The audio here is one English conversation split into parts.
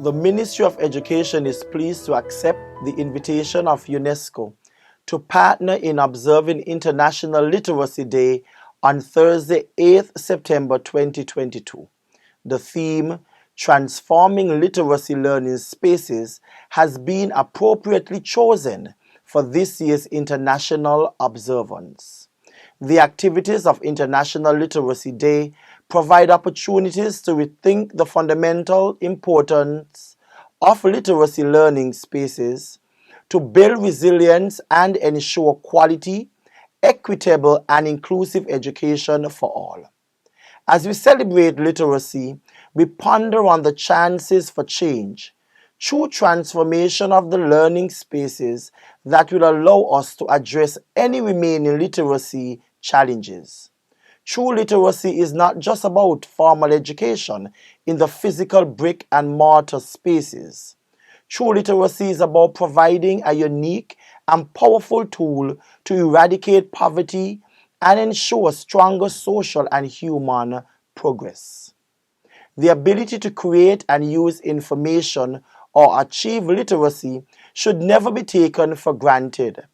The Ministry of Education is pleased to accept the invitation of UNESCO to partner in observing International Literacy Day on Thursday, 8th September 2022. The theme, Transforming Literacy Learning Spaces, has been appropriately chosen for this year's International Observance. The activities of International Literacy Day provide opportunities to rethink the fundamental importance of literacy learning spaces to build resilience and ensure quality, equitable, and inclusive education for all. As we celebrate literacy, we ponder on the chances for change, true transformation of the learning spaces that will allow us to address any remaining literacy challenges. True literacy is not just about formal education in the physical brick and mortar spaces. True literacy is about providing a unique and powerful tool to eradicate poverty and ensure stronger social and human progress. The ability to create and use information or achieve literacy should never be taken for granted.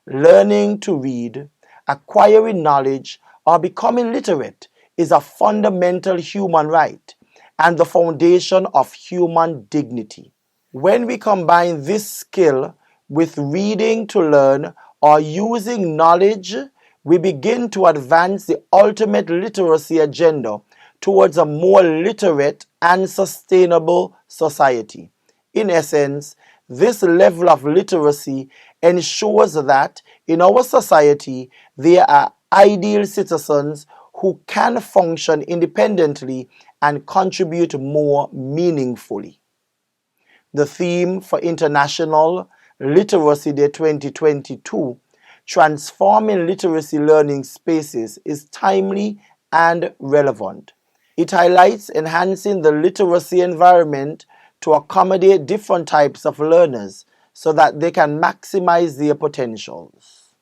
Learning to read, acquiring knowledge, or becoming literate is a fundamental human right and the foundation of human dignity. When we combine this skill with reading to learn or using knowledge, we begin to advance the ultimate literacy agenda towards a more literate and sustainable society. In essence, this level of literacy ensures that in our society there are ideal citizens who can function independently and contribute more meaningfully. The theme for International Literacy Day 2022, Transforming Literacy Learning Spaces, is timely and relevant. It highlights enhancing the literacy environment to accommodate different types of learners so that they can maximize their potentials.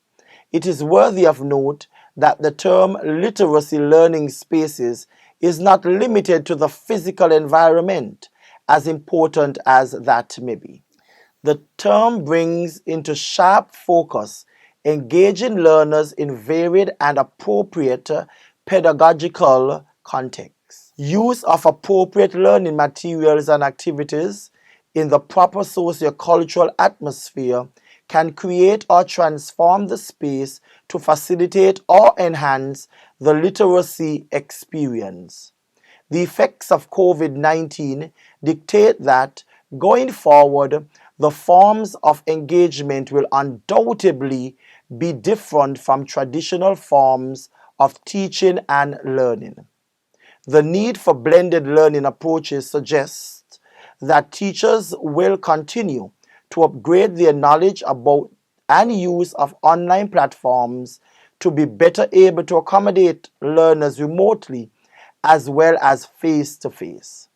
It is worthy of note that the term literacy learning spaces is not limited to the physical environment, as important as that may be. The term brings into sharp focus engaging learners in varied and appropriate pedagogical contexts. Use of appropriate learning materials and activities in the proper socio-cultural atmosphere can create or transform the space to facilitate or enhance the literacy experience. The effects of COVID-19 dictate that, going forward, the forms of engagement will undoubtedly be different from traditional forms of teaching and learning. The need for blended learning approaches suggests that teachers will continue to upgrade their knowledge about and use of online platforms to be better able to accommodate learners remotely as well as face-to-face.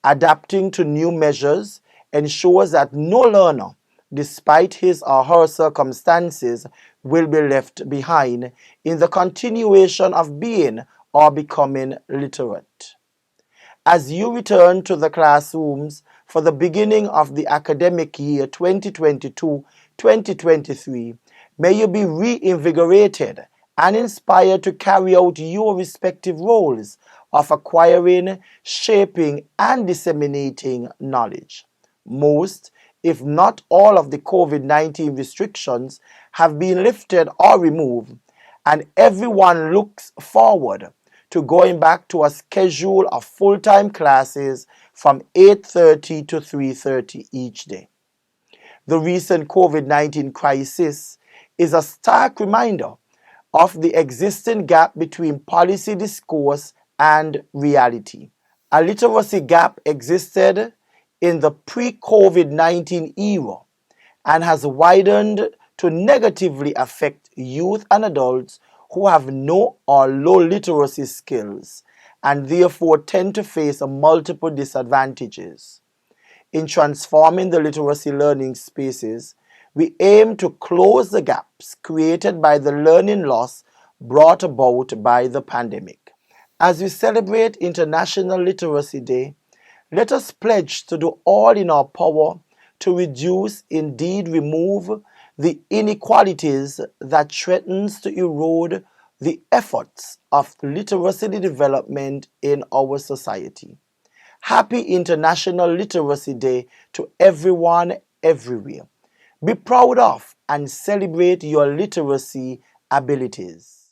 Adapting to new measures ensures that no learner, despite his or her circumstances, will be left behind in the continuation of being or becoming literate. As you return to the classrooms for the beginning of the academic year 2022-2023, may you be reinvigorated and inspired to carry out your respective roles of acquiring, shaping, and disseminating knowledge. Most, if not all, of the COVID-19 restrictions have been lifted or removed, and everyone looks forward to going back to a schedule of full-time classes from 8:30 to 3:30 each day. The recent COVID-19 crisis is a stark reminder of the existing gap between policy discourse and reality. A literacy gap existed in the pre-COVID-19 era and has widened to negatively affect youth and adults who have no or low literacy skills and therefore tend to face multiple disadvantages. In transforming the literacy learning spaces, we aim to close the gaps created by the learning loss brought about by the pandemic. As we celebrate International Literacy Day, Let us pledge to do all in our power to reduce, indeed remove, the inequalities that threatens to erode the efforts of literacy development in our society. Happy International Literacy Day to everyone everywhere. Be proud of and celebrate your literacy abilities.